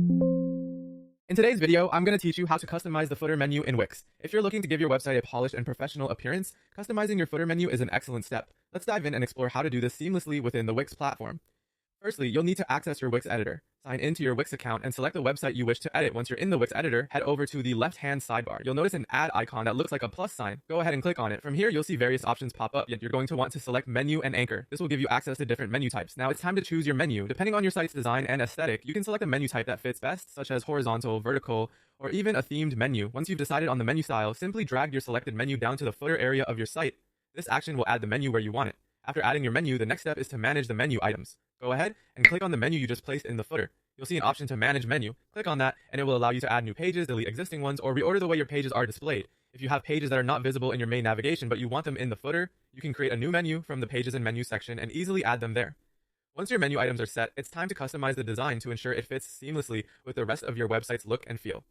In today's video, I'm going to teach you how to customize the footer menu in Wix. If you're looking to give your website a polished and professional appearance, customizing your footer menu is an excellent step. Let's dive in and explore how to do this seamlessly within the Wix platform. Firstly, you'll need to access your Wix editor. Sign into your Wix account and select the website you wish to edit. Once you're in the Wix editor, head over to the left-hand sidebar. You'll notice an add icon that looks like a plus sign. Go ahead and click on it. From here, you'll see various options pop up. You're going to want to select menu and anchor. This will give you access to different menu types. Now it's time to choose your menu. Depending on your site's design and aesthetic, you can select a menu type that fits best, such as horizontal, vertical, or even a themed menu. Once you've decided on the menu style, simply drag your selected menu down to the footer area of your site. This action will add the menu where you want it. After adding your menu, the next step is to manage the menu items. Go ahead and click on the menu you just placed in the footer. You'll see an option to manage menu. Click on that and it will allow you to add new pages, delete existing ones, or reorder the way your pages are displayed. If you have pages that are not visible in your main navigation but you want them in the footer, you can create a new menu from the pages and menu section and easily add them there. Once your menu items are set, it's time to customize the design to ensure it fits seamlessly with the rest of your website's look and feel.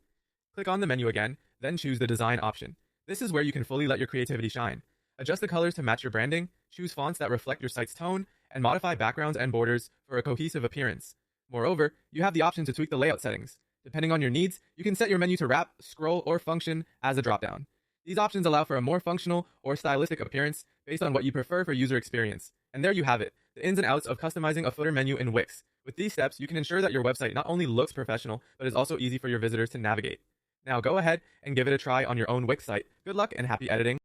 Click on the menu again, then choose the design option. This is where you can fully let your creativity shine. Adjust the colors to match your branding, choose fonts that reflect your site's tone, and modify backgrounds and borders for a cohesive appearance. Moreover, you have the option to tweak the layout settings. Depending on your needs, you can set your menu to wrap, scroll, or function as a dropdown. These options allow for a more functional or stylistic appearance based on what you prefer for user experience. And there you have it, the ins and outs of customizing a footer menu in Wix. With these steps, you can ensure that your website not only looks professional, but is also easy for your visitors to navigate. Now go ahead and give it a try on your own Wix site. Good luck and happy editing.